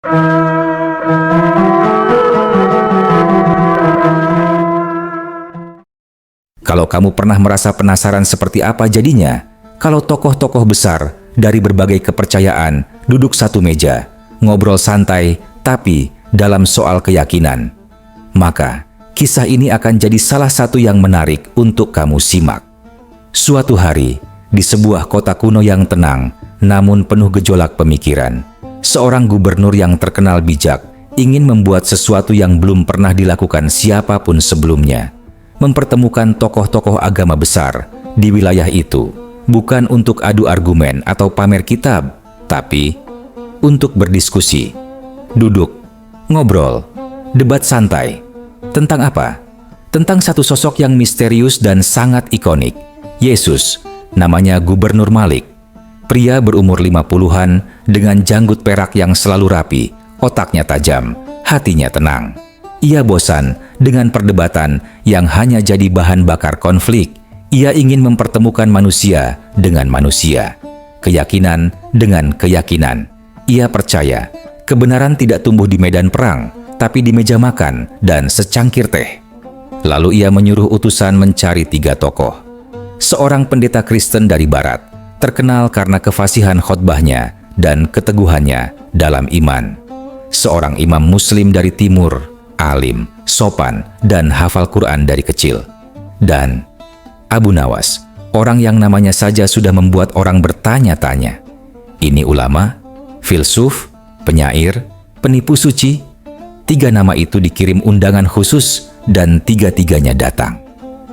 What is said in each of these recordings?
Kalau kamu pernah merasa penasaran seperti apa jadinya kalau tokoh-tokoh besar dari berbagai kepercayaan duduk satu meja, ngobrol santai, tapi dalam soal keyakinan, maka kisah ini akan jadi salah satu yang menarik untuk kamu simak. Suatu hari, di sebuah kota kuno yang tenang, namun penuh gejolak pemikiran, seorang gubernur yang terkenal bijak ingin membuat sesuatu yang belum pernah dilakukan siapapun sebelumnya. Mempertemukan tokoh-tokoh agama besar di wilayah itu, bukan untuk adu argumen atau pamer kitab, tapi untuk berdiskusi, duduk, ngobrol, debat santai. Tentang apa? Tentang satu sosok yang misterius dan sangat ikonik, Yesus, namanya Gubernur Malik. Pria berumur 50-an dengan janggut perak yang selalu rapi, otaknya tajam, hatinya tenang. Ia bosan dengan perdebatan yang hanya jadi bahan bakar konflik. Ia ingin mempertemukan manusia dengan manusia, keyakinan dengan keyakinan. Ia percaya kebenaran tidak tumbuh di medan perang, tapi di meja makan dan secangkir teh. Lalu ia menyuruh utusan mencari 3 tokoh. Seorang pendeta Kristen dari Barat, terkenal karena kefasihan khotbahnya dan keteguhannya dalam iman. Seorang imam Muslim dari Timur, alim, sopan, dan hafal Quran dari kecil. Dan Abu Nawas, orang yang namanya saja sudah membuat orang bertanya-tanya. Ini ulama, filsuf, penyair, penipu suci. 3 nama itu dikirim undangan khusus dan 3-tiganya datang.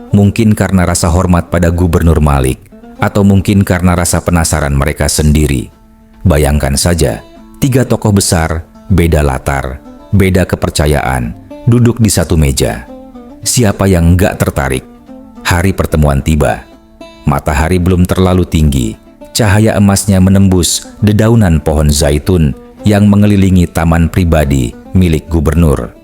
Mungkin karena rasa hormat pada Gubernur Malik, atau mungkin karena rasa penasaran mereka sendiri. Bayangkan saja, 3 tokoh besar, beda latar, beda kepercayaan, duduk di satu meja. Siapa yang nggak tertarik? Hari pertemuan tiba. Matahari belum terlalu tinggi. Cahaya emasnya menembus dedaunan pohon zaitun yang mengelilingi taman pribadi milik gubernur.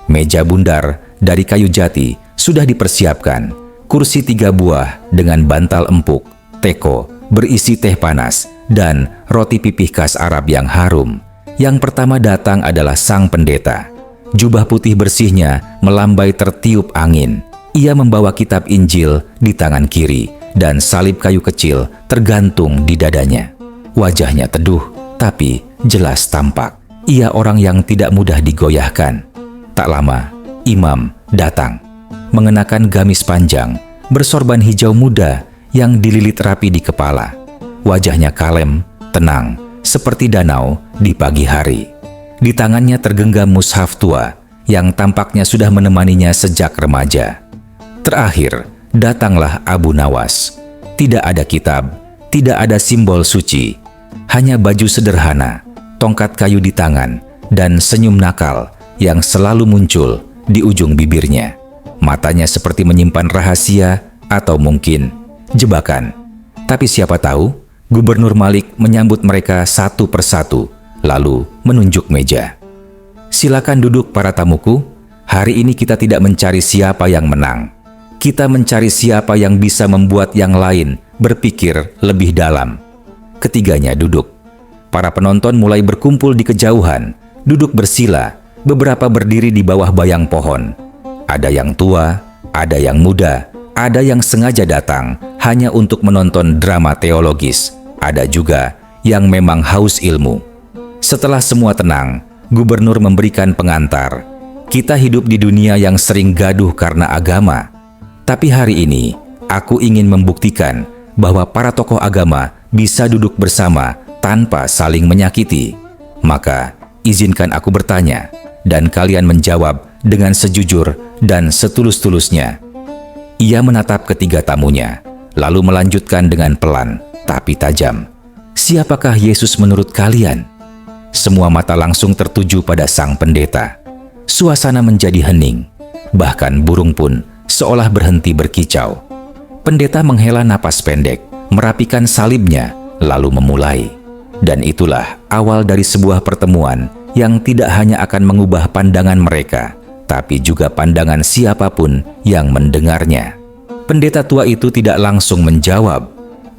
Meja bundar dari kayu jati sudah dipersiapkan. Kursi 3 buah dengan bantal empuk, teko berisi teh panas, dan roti pipih khas Arab yang harum. Yang pertama datang adalah sang pendeta. Jubah putih bersihnya melambai tertiup angin. Ia membawa kitab Injil di tangan kiri dan salib kayu kecil tergantung di dadanya. Wajahnya teduh, tapi jelas tampak. Ia orang yang tidak mudah digoyahkan. Tak lama, imam datang. Mengenakan gamis panjang, bersorban hijau muda yang dililit rapi di kepala. Wajahnya kalem, tenang, seperti danau di pagi hari. Di tangannya tergenggam mushaf tua yang tampaknya sudah menemaninya sejak remaja. Terakhir, datanglah Abu Nawas. Tidak ada kitab, tidak ada simbol suci, hanya baju sederhana, tongkat kayu di tangan, dan senyum nakal yang selalu muncul di ujung bibirnya. Matanya seperti menyimpan rahasia atau mungkin jebakan. Tapi siapa tahu, Gubernur Malik menyambut mereka satu persatu, lalu menunjuk meja. Silakan duduk para tamuku, hari ini kita tidak mencari siapa yang menang. Kita mencari siapa yang bisa membuat yang lain berpikir lebih dalam. Ketiganya duduk. Para penonton mulai berkumpul di kejauhan, duduk bersila, beberapa berdiri di bawah bayang pohon. Ada yang tua, ada yang muda, ada yang sengaja datang hanya untuk menonton drama teologis. Ada juga yang memang haus ilmu. Setelah semua tenang, gubernur memberikan pengantar. Kita hidup di dunia yang sering gaduh karena agama. Tapi hari ini, aku ingin membuktikan bahwa para tokoh agama bisa duduk bersama tanpa saling menyakiti. Maka, izinkan aku bertanya, dan kalian menjawab dengan sejujur dan setulus-tulusnya. Ia menatap ketiga tamunya, lalu melanjutkan dengan pelan tapi tajam. Siapakah Yesus menurut kalian? Semua mata langsung tertuju pada sang pendeta. Suasana menjadi hening. Bahkan burung pun seolah berhenti berkicau. Pendeta menghela napas pendek, merapikan salibnya, lalu memulai. Dan itulah awal dari sebuah pertemuan yang tidak hanya akan mengubah pandangan mereka, tapi juga pandangan siapapun yang mendengarnya. Pendeta tua itu tidak langsung menjawab.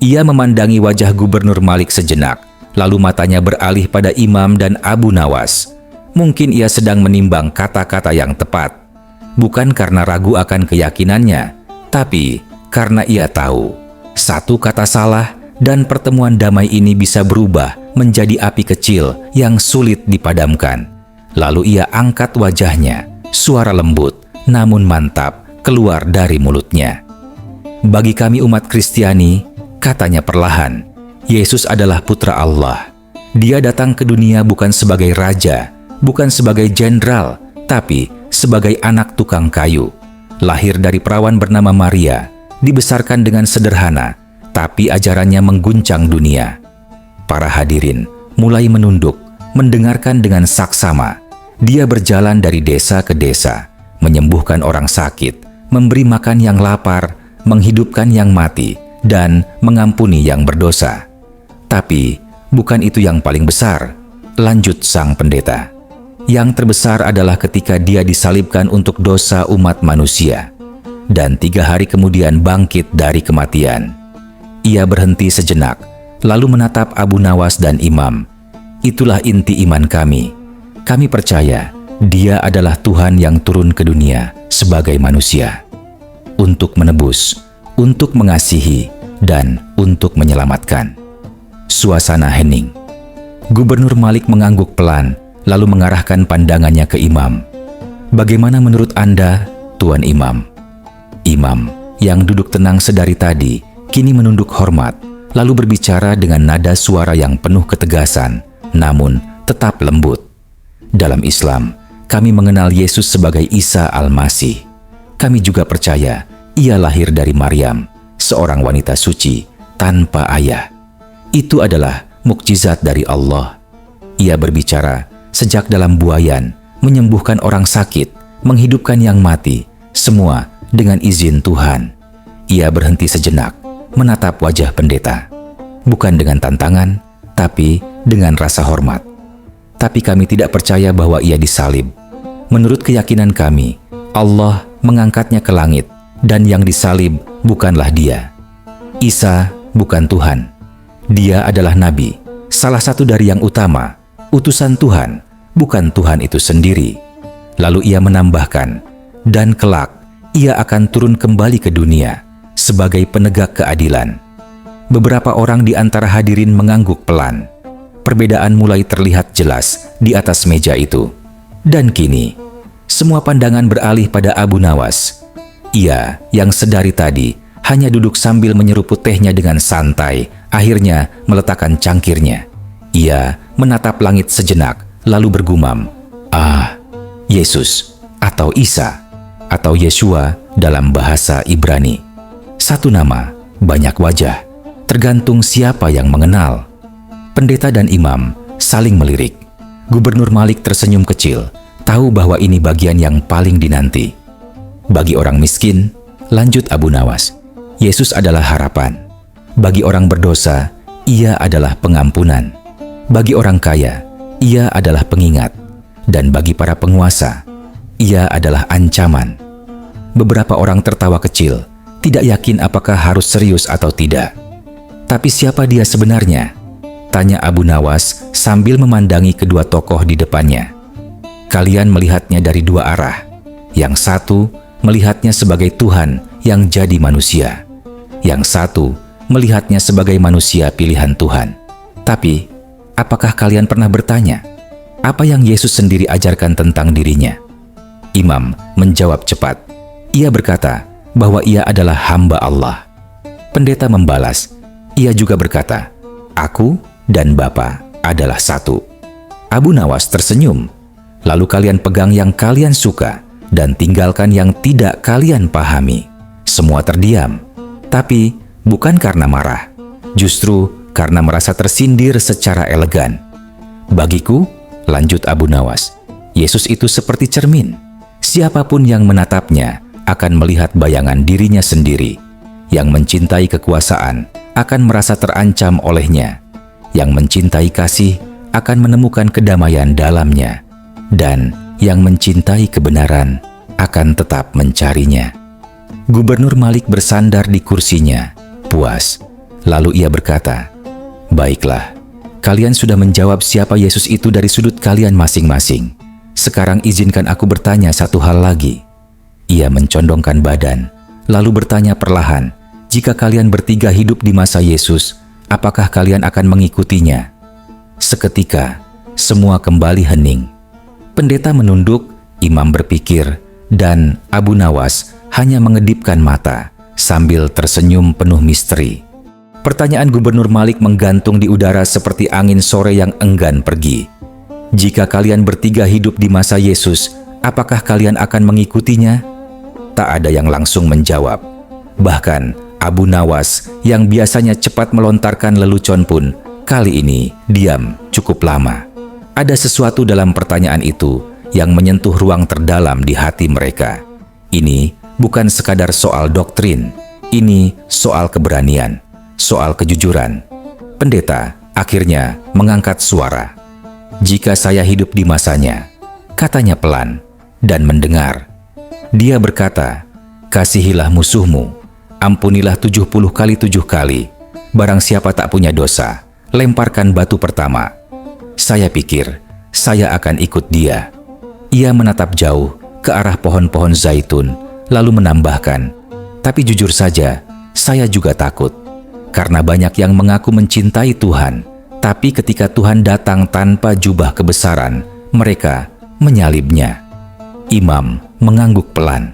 Ia memandangi wajah Gubernur Malik sejenak, lalu matanya beralih pada imam dan Abu Nawas. Mungkin ia sedang menimbang kata-kata yang tepat, bukan karena ragu akan keyakinannya, tapi karena ia tahu satu kata salah dan pertemuan damai ini bisa berubah menjadi api kecil yang sulit dipadamkan. Lalu ia angkat wajahnya, suara lembut namun mantap keluar dari mulutnya. Bagi kami umat Kristiani, katanya perlahan, Yesus adalah putra Allah. Dia datang ke dunia bukan sebagai raja, bukan sebagai jenderal, tapi sebagai anak tukang kayu. Lahir dari perawan bernama Maria, dibesarkan dengan sederhana, tapi ajarannya mengguncang dunia. Para hadirin mulai menunduk, mendengarkan dengan saksama. Dia berjalan dari desa ke desa, menyembuhkan orang sakit, memberi makan yang lapar, menghidupkan yang mati, dan mengampuni yang berdosa. Tapi bukan itu yang paling besar, lanjut sang pendeta. Yang terbesar adalah ketika dia disalibkan untuk dosa umat manusia, dan 3 hari kemudian bangkit dari kematian. Ia berhenti sejenak, lalu menatap Abu Nawas dan imam. Itulah inti iman kami. Kami percaya Dia adalah Tuhan yang turun ke dunia sebagai manusia, untuk menebus, untuk mengasihi, dan untuk menyelamatkan. Suasana hening. Gubernur Malik mengangguk pelan, lalu mengarahkan pandangannya ke imam. Bagaimana menurut Anda, Tuan Imam? Imam, yang duduk tenang sedari tadi, kini menunduk hormat, lalu berbicara dengan nada suara yang penuh ketegasan, namun tetap lembut. Dalam Islam, kami mengenal Yesus sebagai Isa Al-Masih. Kami juga percaya ia lahir dari Maryam, seorang wanita suci, tanpa ayah. Itu adalah mukjizat dari Allah. Ia berbicara sejak dalam buayan, menyembuhkan orang sakit, menghidupkan yang mati, semua dengan izin Tuhan. Ia berhenti sejenak, menatap wajah pendeta. Bukan dengan tantangan, tapi dengan rasa hormat. Tapi kami tidak percaya bahwa ia disalib. Menurut keyakinan kami, Allah mengangkatnya ke langit, dan yang disalib bukanlah dia. Isa bukan Tuhan. Dia adalah Nabi, salah satu dari yang utama, utusan Tuhan, bukan Tuhan itu sendiri. Lalu ia menambahkan, dan kelak ia akan turun kembali ke dunia sebagai penegak keadilan. Beberapa orang di antara hadirin mengangguk pelan. Perbedaan mulai terlihat jelas di atas meja itu. Dan kini, semua pandangan beralih pada Abu Nawas. Ia yang sedari tadi hanya duduk sambil menyeruput tehnya dengan santai, akhirnya meletakkan cangkirnya. Ia menatap langit sejenak, lalu bergumam, "Ah, Yesus atau Isa atau Yeshua dalam bahasa Ibrani. Satu nama, banyak wajah, tergantung siapa yang mengenal." Pendeta dan imam saling melirik. Gubernur Malik tersenyum kecil, tahu bahwa ini bagian yang paling dinanti. Bagi orang miskin, lanjut Abu Nawas, Yesus adalah harapan. Bagi orang berdosa, ia adalah pengampunan. Bagi orang kaya, ia adalah pengingat. Dan bagi para penguasa, ia adalah ancaman. Beberapa orang tertawa kecil, tidak yakin apakah harus serius atau tidak. Tapi siapa dia sebenarnya? Tanya Abu Nawas sambil memandangi kedua tokoh di depannya. Kalian melihatnya dari 2 arah. Yang satu melihatnya sebagai Tuhan yang jadi manusia. Yang satu melihatnya sebagai manusia pilihan Tuhan. Tapi, apakah kalian pernah bertanya, apa yang Yesus sendiri ajarkan tentang dirinya? Imam menjawab cepat. Ia berkata bahwa ia adalah hamba Allah. Pendeta membalas. Ia juga berkata, "Aku dan Bapa adalah satu." Abu Nawas tersenyum. Lalu kalian pegang yang kalian suka dan tinggalkan yang tidak kalian pahami. Semua terdiam. Tapi bukan karena marah, justru karena merasa tersindir secara elegan. Bagiku, lanjut Abu Nawas, Yesus itu seperti cermin. Siapapun yang menatapnya akan melihat bayangan dirinya sendiri. Yang mencintai kekuasaan akan merasa terancam olehnya. Yang mencintai kasih akan menemukan kedamaian dalamnya. Dan yang mencintai kebenaran akan tetap mencarinya. Gubernur Malik bersandar di kursinya, puas. Lalu ia berkata, "Baiklah, kalian sudah menjawab siapa Yesus itu dari sudut kalian masing-masing. Sekarang izinkan aku bertanya satu hal lagi. Ia mencondongkan badan, lalu bertanya perlahan, jika kalian bertiga hidup di masa Yesus, apakah kalian akan mengikutinya? Seketika, semua kembali hening. Pendeta menunduk, imam berpikir, dan Abu Nawas hanya mengedipkan mata sambil tersenyum penuh misteri. Pertanyaan Gubernur Malik menggantung di udara seperti angin sore yang enggan pergi. Jika kalian bertiga hidup di masa Yesus, apakah kalian akan mengikutinya? Tak ada yang langsung menjawab. Bahkan Abu Nawas yang biasanya cepat melontarkan lelucon pun kali ini diam cukup lama. Ada sesuatu dalam pertanyaan itu yang menyentuh ruang terdalam di hati mereka. Ini bukan sekadar soal doktrin, ini soal keberanian, soal kejujuran. Pendeta akhirnya mengangkat suara. Jika saya hidup di masanya, katanya pelan dan mendengar. Dia berkata, kasihilah musuhmu, ampunilah 70 kali 7 kali. Barang siapa tak punya dosa, lemparkan batu pertama. Saya pikir, saya akan ikut dia. Ia menatap jauh ke arah pohon-pohon zaitun, lalu menambahkan, tapi jujur saja, saya juga takut. Karena banyak yang mengaku mencintai Tuhan, tapi ketika Tuhan datang tanpa jubah kebesaran, mereka menyalibnya. Imam mengangguk pelan.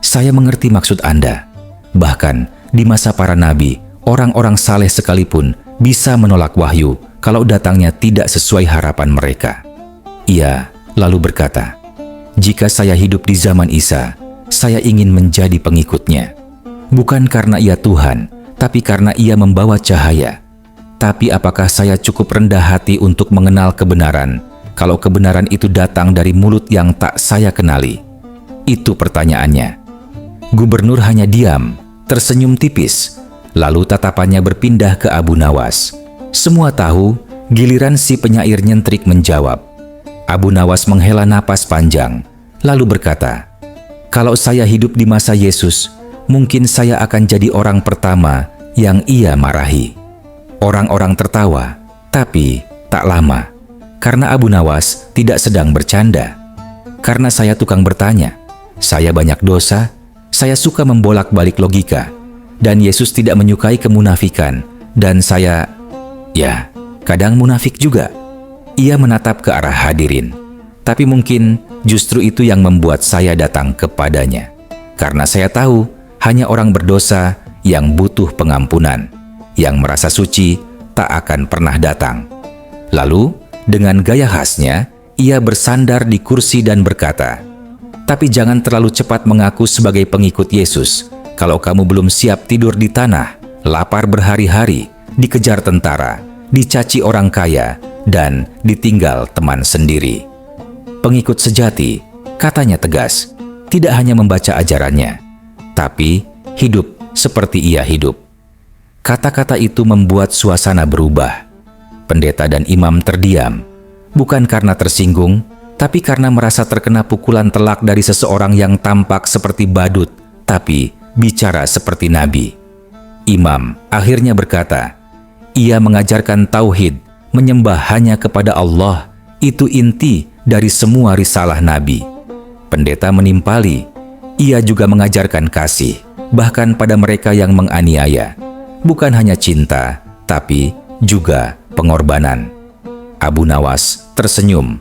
Saya mengerti maksud Anda. Bahkan di masa para nabi, orang-orang saleh sekalipun bisa menolak wahyu kalau datangnya tidak sesuai harapan mereka. Ia lalu berkata, jika saya hidup di zaman Isa, saya ingin menjadi pengikutnya. Bukan karena ia Tuhan, tapi karena ia membawa cahaya. Tapi apakah saya cukup rendah hati untuk mengenal kebenaran, kalau kebenaran itu datang dari mulut yang tak saya kenali? Itu pertanyaannya. Gubernur hanya diam, tersenyum tipis, lalu tatapannya berpindah ke Abu Nawas. Semua tahu, giliran si penyair nyentrik menjawab. Abu Nawas menghela napas panjang, lalu berkata, kalau saya hidup di masa Yesus, mungkin saya akan jadi orang pertama yang ia marahi. Orang-orang tertawa, tapi tak lama. Karena Abu Nawas tidak sedang bercanda. Karena saya tukang bertanya, saya banyak dosa, saya suka membolak-balik logika, dan Yesus tidak menyukai kemunafikan, dan saya, ya, kadang munafik juga. Ia menatap ke arah hadirin, tapi mungkin justru itu yang membuat saya datang kepadanya. Karena saya tahu, hanya orang berdosa yang butuh pengampunan, yang merasa suci tak akan pernah datang. Lalu, dengan gaya khasnya, ia bersandar di kursi dan berkata, tapi jangan terlalu cepat mengaku sebagai pengikut Yesus kalau kamu belum siap tidur di tanah, lapar berhari-hari, dikejar tentara, dicaci orang kaya, dan ditinggal teman sendiri. Pengikut sejati, katanya tegas, tidak hanya membaca ajarannya, tapi hidup seperti ia hidup. Kata-kata itu membuat suasana berubah. Pendeta dan imam terdiam, bukan karena tersinggung, tapi karena merasa terkena pukulan telak dari seseorang yang tampak seperti badut, tapi bicara seperti nabi. Imam akhirnya berkata, ia mengajarkan tauhid, menyembah hanya kepada Allah, itu inti dari semua risalah nabi. Pendeta menimpali, ia juga mengajarkan kasih, bahkan pada mereka yang menganiaya. Bukan hanya cinta, tapi juga pengorbanan. Abu Nawas tersenyum.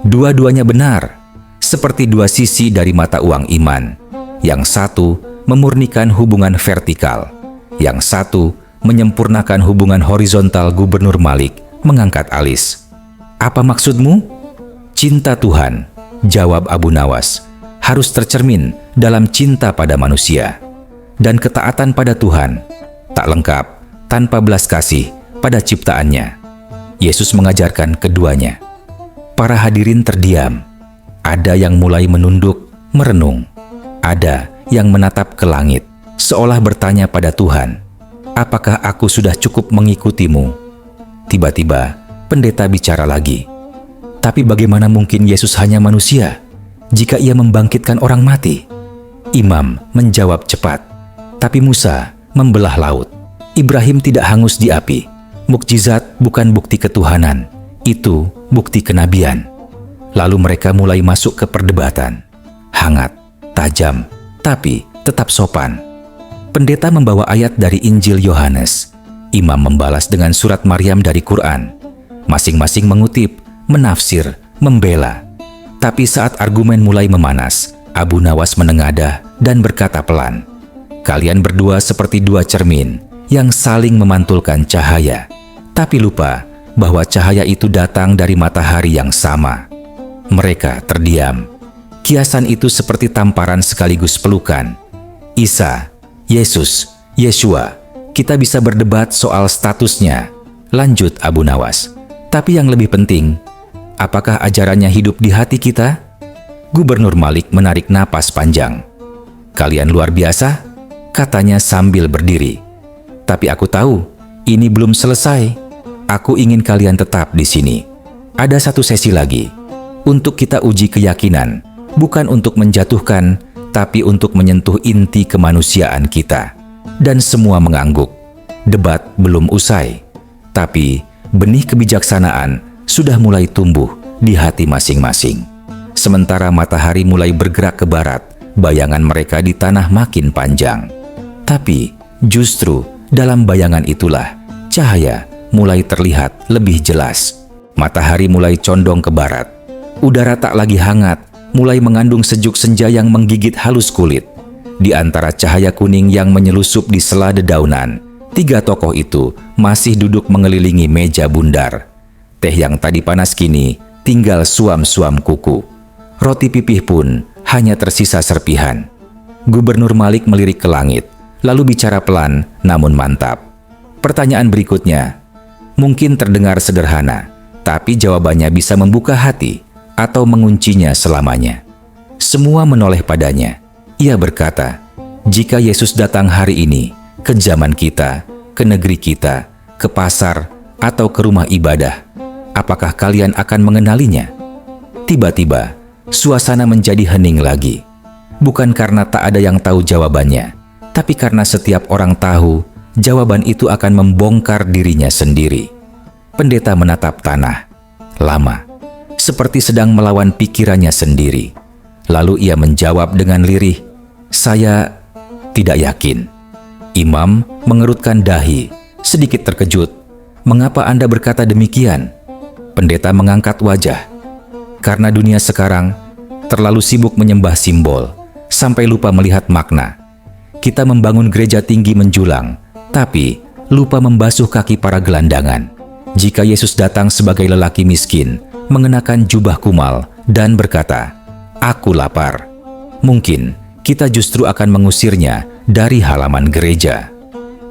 Dua-duanya benar, seperti dua sisi dari mata uang iman. Yang satu memurnikan hubungan vertikal, yang satu menyempurnakan hubungan horizontal. Gubernur Malik mengangkat alis. Apa maksudmu? Cinta Tuhan, jawab Abu Nawas, harus tercermin dalam cinta pada manusia. Dan ketaatan pada Tuhan tak lengkap tanpa belas kasih pada ciptaannya. Yesus mengajarkan keduanya. Para hadirin terdiam. Ada yang mulai menunduk, merenung. Ada yang menatap ke langit, seolah bertanya pada Tuhan, apakah aku sudah cukup mengikutimu? Tiba-tiba, pendeta bicara lagi. Tapi bagaimana mungkin Yesus hanya manusia jika ia membangkitkan orang mati? Imam menjawab cepat. Tapi Musa membelah laut. Ibrahim tidak hangus di api. Mukjizat bukan bukti ketuhanan, itu bukti kenabian. Lalu mereka mulai masuk ke perdebatan. Hangat, tajam, tapi tetap sopan. Pendeta membawa ayat dari Injil Yohanes. Imam membalas dengan surat Maryam dari Quran. Masing-masing mengutip, menafsir, membela. Tapi saat argumen mulai memanas, Abu Nawas menengadah dan berkata pelan, "Kalian berdua seperti dua cermin yang saling memantulkan cahaya, tapi lupa bahwa cahaya itu datang dari matahari yang sama." Mereka terdiam. Kiasan itu seperti tamparan sekaligus pelukan. Isa, Yesus, Yeshua, kita bisa berdebat soal statusnya, lanjut Abu Nawas. Tapi yang lebih penting, apakah ajarannya hidup di hati kita? Gubernur Malik menarik napas panjang. "Kalian luar biasa," katanya sambil berdiri. "Tapi aku tahu, ini belum selesai. Aku ingin kalian tetap di sini. Ada satu sesi lagi, untuk kita uji keyakinan, bukan untuk menjatuhkan, tapi untuk menyentuh inti kemanusiaan kita." Dan semua mengangguk. Debat belum usai, tapi benih kebijaksanaan sudah mulai tumbuh di hati masing-masing. Sementara matahari mulai bergerak ke barat, bayangan mereka di tanah makin panjang. Tapi justru dalam bayangan itulah cahaya mulai terlihat lebih jelas. Matahari mulai condong ke barat. Udara tak lagi hangat, mulai mengandung sejuk senja yang menggigit halus kulit. Di antara cahaya kuning yang menyelusup di sela dedaunan, tiga tokoh itu masih duduk mengelilingi meja bundar. Teh yang tadi panas kini tinggal suam-suam kuku. Roti pipih pun hanya tersisa serpihan. Gubernur Malik melirik ke langit, lalu bicara pelan namun mantap. Pertanyaan berikutnya mungkin terdengar sederhana, tapi jawabannya bisa membuka hati atau menguncinya selamanya. Semua menoleh padanya. Ia berkata, "Jika Yesus datang hari ini ke zaman kita, ke negeri kita, ke pasar, atau ke rumah ibadah, apakah kalian akan mengenalinya?" Tiba-tiba, suasana menjadi hening lagi. Bukan karena tak ada yang tahu jawabannya, tapi karena setiap orang tahu jawaban itu akan membongkar dirinya sendiri. Pendeta menatap tanah, lama, seperti sedang melawan pikirannya sendiri. Lalu ia menjawab dengan lirih, "Saya tidak yakin." Imam mengerutkan dahi, sedikit terkejut. "Mengapa Anda berkata demikian?" Pendeta mengangkat wajah. "Karena dunia sekarang terlalu sibuk menyembah simbol, sampai lupa melihat makna. Kita membangun gereja tinggi menjulang, tapi lupa membasuh kaki para gelandangan. Jika Yesus datang sebagai lelaki miskin, mengenakan jubah kumal, dan berkata, 'Aku lapar,' mungkin kita justru akan mengusirnya dari halaman gereja."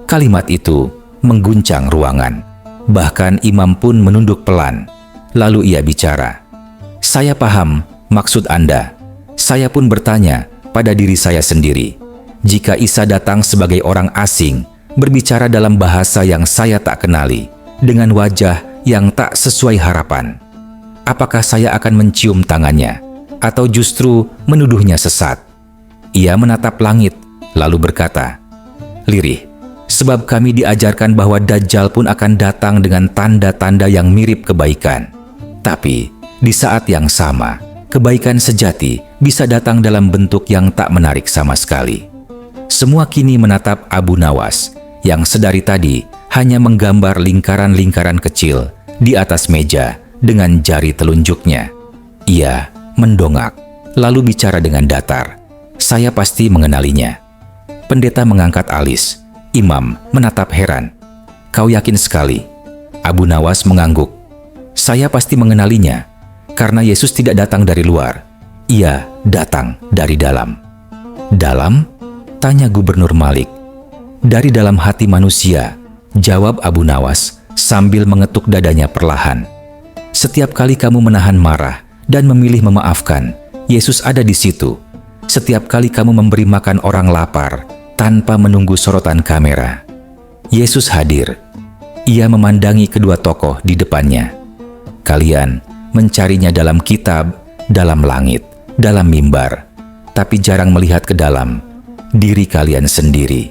Kalimat itu mengguncang ruangan. Bahkan imam pun menunduk pelan. Lalu ia bicara, "Saya paham maksud Anda. Saya pun bertanya pada diri saya sendiri, jika Isa datang sebagai orang asing, berbicara dalam bahasa yang saya tak kenali, dengan wajah yang tak sesuai harapan, apakah saya akan mencium tangannya, atau justru menuduhnya sesat?" Ia menatap langit, lalu berkata, "Lirih, sebab kami diajarkan bahwa Dajjal pun akan datang dengan tanda-tanda yang mirip kebaikan. Tapi di saat yang sama, kebaikan sejati bisa datang dalam bentuk yang tak menarik sama sekali." Semua kini menatap Abu Nawas, yang sedari tadi hanya menggambar lingkaran-lingkaran kecil di atas meja dengan jari telunjuknya. Ia mendongak, lalu bicara dengan datar, "Saya pasti mengenalinya." Pendeta mengangkat alis. Imam menatap heran. "Kau yakin sekali?" Abu Nawas mengangguk. "Saya pasti mengenalinya, karena Yesus tidak datang dari luar. Ia datang dari dalam." "Dalam?" tanya Gubernur Malik. "Dari dalam hati manusia," jawab Abu Nawas sambil mengetuk dadanya perlahan. "Setiap kali kamu menahan marah dan memilih memaafkan, Yesus ada di situ. Setiap kali kamu memberi makan orang lapar tanpa menunggu sorotan kamera, Yesus hadir." Ia memandangi kedua tokoh di depannya. "Kalian mencarinya dalam kitab, dalam langit, dalam mimbar, tapi jarang melihat ke dalam diri kalian sendiri.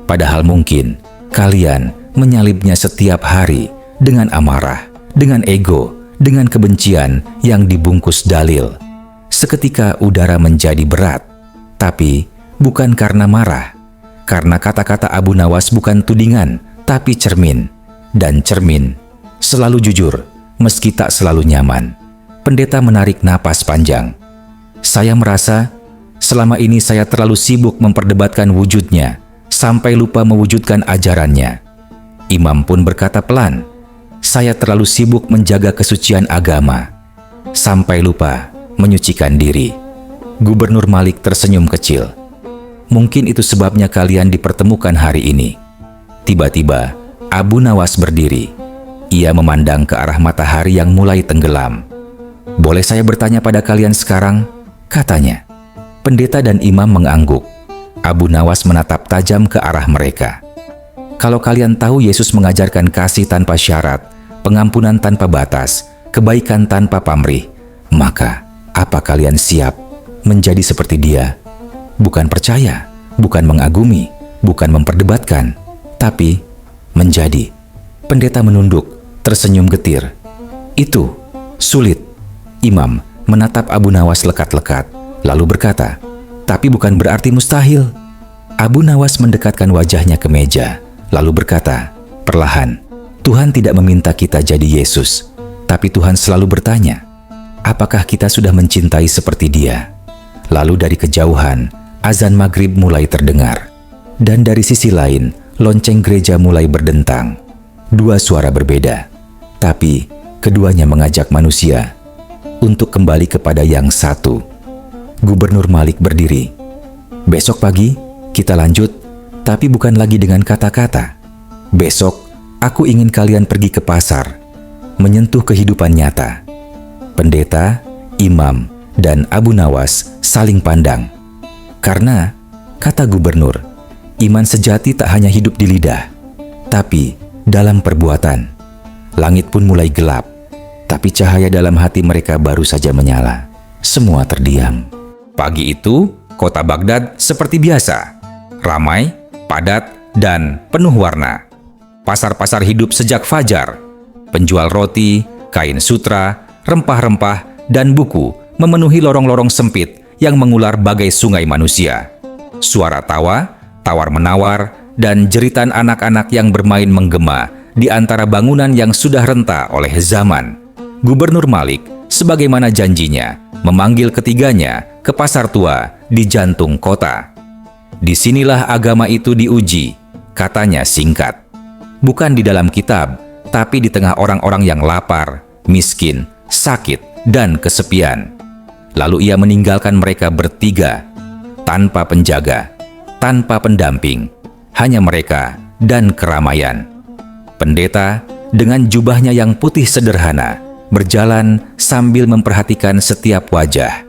Padahal mungkin kalian menyalibnya setiap hari dengan amarah, dengan ego, dengan kebencian yang dibungkus dalil. Seketika udara menjadi berat, tapi bukan karena marah. Karena kata-kata Abu Nawas bukan tudingan, tapi cermin. Dan cermin selalu jujur, meski tak selalu nyaman. Pendeta menarik napas panjang. Saya merasa selama ini saya terlalu sibuk memperdebatkan wujudnya, sampai lupa mewujudkan ajarannya. Imam pun berkata pelan, saya terlalu sibuk menjaga kesucian agama, sampai lupa menyucikan diri. Gubernur Malik tersenyum kecil. Mungkin itu sebabnya kalian dipertemukan hari ini. Tiba-tiba, Abu Nawas berdiri. Ia memandang ke arah matahari yang mulai tenggelam. Boleh saya bertanya pada kalian sekarang? Katanya. Pendeta dan imam mengangguk. Abu Nawas menatap tajam ke arah mereka. Kalau kalian tahu Yesus mengajarkan kasih tanpa syarat, pengampunan tanpa batas, kebaikan tanpa pamrih, maka apa kalian siap menjadi seperti Dia? Bukan percaya, bukan mengagumi, bukan memperdebatkan, tapi menjadi. Pendeta menunduk, tersenyum getir. Itu sulit. Imam menatap Abu Nawas lekat-lekat, lalu berkata, tapi bukan berarti mustahil. Abu Nawas mendekatkan wajahnya ke meja, lalu berkata, perlahan, Tuhan tidak meminta kita jadi Yesus, tapi Tuhan selalu bertanya, apakah kita sudah mencintai seperti Dia? Lalu dari kejauhan, azan maghrib mulai terdengar. Dan dari sisi lain, lonceng gereja mulai berdentang. Dua suara berbeda, tapi keduanya mengajak manusia untuk kembali kepada yang satu. Gubernur Malik berdiri. Besok pagi, kita lanjut, tapi bukan lagi dengan kata-kata. Besok, aku ingin kalian pergi ke pasar, menyentuh kehidupan nyata. Pendeta, imam, dan Abu Nawas saling pandang. Karena, kata gubernur, iman sejati tak hanya hidup di lidah, tapi dalam perbuatan. Langit pun mulai gelap, tapi cahaya dalam hati mereka baru saja menyala. Semua terdiam. Pagi itu, kota Baghdad seperti biasa. Ramai, padat, dan penuh warna. Pasar-pasar hidup sejak fajar. Penjual roti, kain sutra, rempah-rempah, dan buku memenuhi lorong-lorong sempit yang mengular bagai sungai manusia. Suara tawa, tawar-menawar, dan jeritan anak-anak yang bermain menggema di antara bangunan yang sudah renta oleh zaman. Gubernur Malik, sebagaimana janjinya, memanggil ketiganya ke pasar tua di jantung kota. Disinilah agama itu diuji, katanya singkat. Bukan di dalam kitab, tapi di tengah orang-orang yang lapar, miskin, sakit, dan kesepian. Lalu ia meninggalkan mereka bertiga, tanpa penjaga, tanpa pendamping, hanya mereka dan keramaian. Pendeta dengan jubahnya yang putih sederhana berjalan sambil memperhatikan setiap wajah.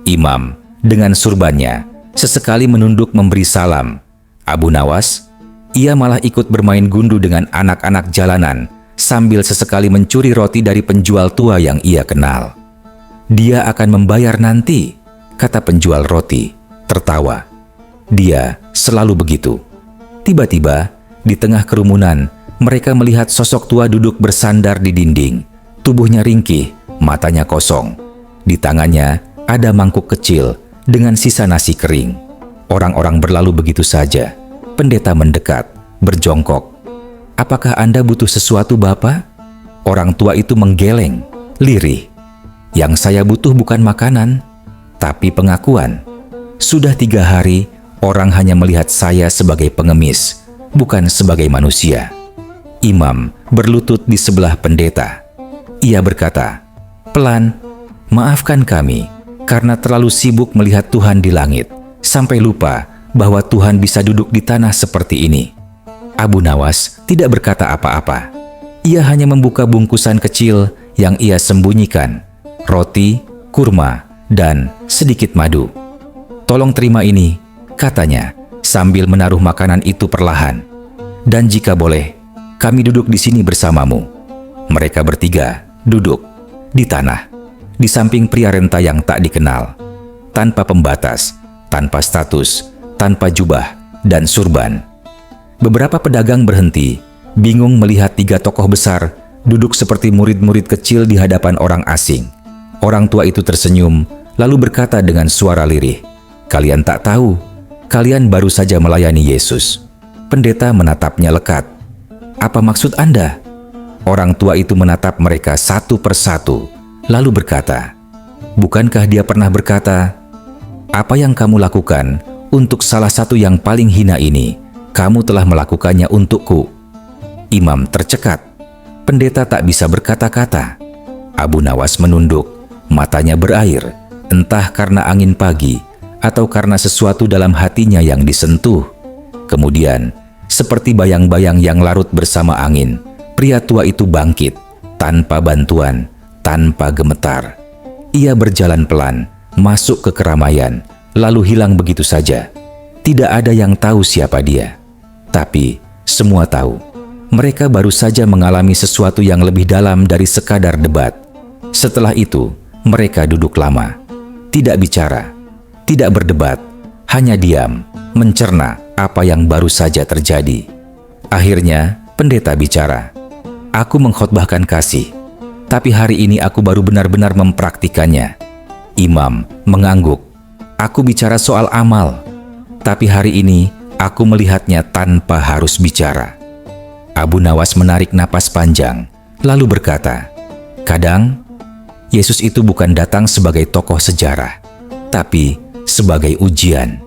Imam dengan surbannya sesekali menunduk memberi salam. Abu Nawas, ia malah ikut bermain gundu dengan anak-anak jalanan sambil sesekali mencuri roti dari penjual tua yang ia kenal. Dia akan membayar nanti, kata penjual roti, tertawa. Dia selalu begitu. Tiba-tiba, di tengah kerumunan, mereka melihat sosok tua duduk bersandar di dinding. Tubuhnya ringkih, matanya kosong. Di tangannya ada mangkuk kecil dengan sisa nasi kering. Orang-orang berlalu begitu saja. Pendeta mendekat, berjongkok. Apakah Anda butuh sesuatu, Bapak? Orang tua itu menggeleng, lirih. Yang saya butuh bukan makanan, tapi pengakuan. Sudah 3 hari, orang hanya melihat saya sebagai pengemis, bukan sebagai manusia. Imam berlutut di sebelah pendeta. Ia berkata, pelan, maafkan kami, karena terlalu sibuk melihat Tuhan di langit, sampai lupa bahwa Tuhan bisa duduk di tanah seperti ini. Abu Nawas tidak berkata apa-apa. Ia hanya membuka bungkusan kecil yang ia sembunyikan, roti, kurma, dan sedikit madu. Tolong terima ini, katanya, sambil menaruh makanan itu perlahan. Dan jika boleh, kami duduk di sini bersamamu. Mereka bertiga duduk di tanah, di samping pria renta yang tak dikenal, tanpa pembatas, tanpa status, tanpa jubah, dan surban. Beberapa pedagang berhenti, bingung melihat 3 tokoh besar duduk seperti murid-murid kecil di hadapan orang asing. Orang tua itu tersenyum, lalu berkata dengan suara lirih, "Kalian tak tahu, kalian baru saja melayani Yesus." Pendeta menatapnya lekat. "Apa maksud Anda?" Orang tua itu menatap mereka satu persatu, lalu berkata, "Bukankah dia pernah berkata, 'Apa yang kamu lakukan untuk salah satu yang paling hina ini, kamu telah melakukannya untukku?'" Imam tercekat. Pendeta tak bisa berkata-kata. Abu Nawas menunduk, matanya berair, entah karena angin pagi atau karena sesuatu dalam hatinya yang disentuh. Kemudian, seperti bayang-bayang yang larut bersama angin, pria tua itu bangkit, tanpa bantuan, tanpa gemetar. Ia berjalan pelan, masuk ke keramaian, lalu hilang begitu saja. Tidak ada yang tahu siapa dia. Tapi, semua tahu. Mereka baru saja mengalami sesuatu yang lebih dalam dari sekadar debat. Setelah itu, mereka duduk lama. Tidak bicara, tidak berdebat, hanya diam, mencerna apa yang baru saja terjadi. Akhirnya, pendeta bicara, "Aku mengkhotbahkan kasih, tapi hari ini aku baru benar-benar mempraktikannya." Imam mengangguk, "Aku bicara soal amal, tapi hari ini aku melihatnya tanpa harus bicara." Abu Nawas menarik napas panjang, lalu berkata, "Kadang, Yesus itu bukan datang sebagai tokoh sejarah, tapi sebagai ujian."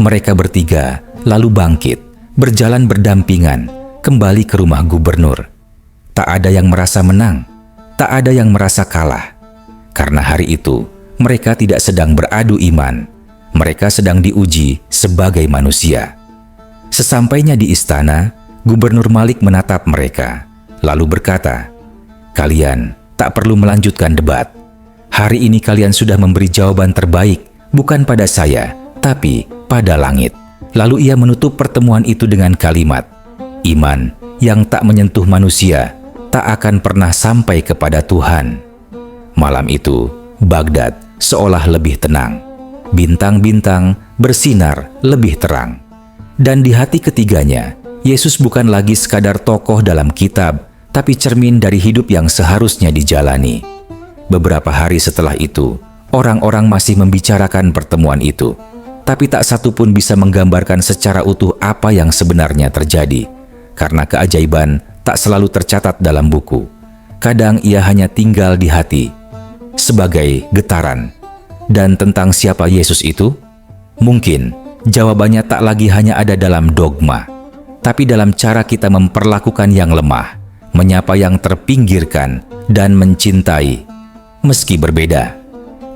Mereka bertiga lalu bangkit, berjalan berdampingan, kembali ke rumah gubernur. Tak ada yang merasa menang, tak ada yang merasa kalah. Karena hari itu, mereka tidak sedang beradu iman, mereka sedang diuji sebagai manusia. Sesampainya di istana, Gubernur Malik menatap mereka, lalu berkata, "Kalian tak perlu melanjutkan debat. Hari ini kalian sudah memberi jawaban terbaik, bukan pada saya, tapi pada langit." Lalu ia menutup pertemuan itu dengan kalimat, "Iman yang tak menyentuh manusia, tak akan pernah sampai kepada Tuhan." Malam itu, Baghdad seolah lebih tenang. Bintang-bintang bersinar lebih terang. Dan di hati ketiganya, Yesus bukan lagi sekadar tokoh dalam kitab, tapi cermin dari hidup yang seharusnya dijalani. Beberapa hari setelah itu, orang-orang masih membicarakan pertemuan itu, tapi tak satu pun bisa menggambarkan secara utuh apa yang sebenarnya terjadi, karena keajaiban tak selalu tercatat dalam buku. Kadang ia hanya tinggal di hati, sebagai getaran. Dan tentang siapa Yesus itu? Mungkin jawabannya tak lagi hanya ada dalam dogma, tapi dalam cara kita memperlakukan yang lemah, menyapa yang terpinggirkan, dan mencintai, meski berbeda.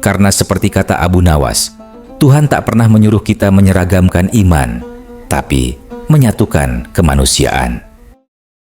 Karena seperti kata Abu Nawas, Tuhan tak pernah menyuruh kita menyeragamkan iman, tapi menyatukan kemanusiaan.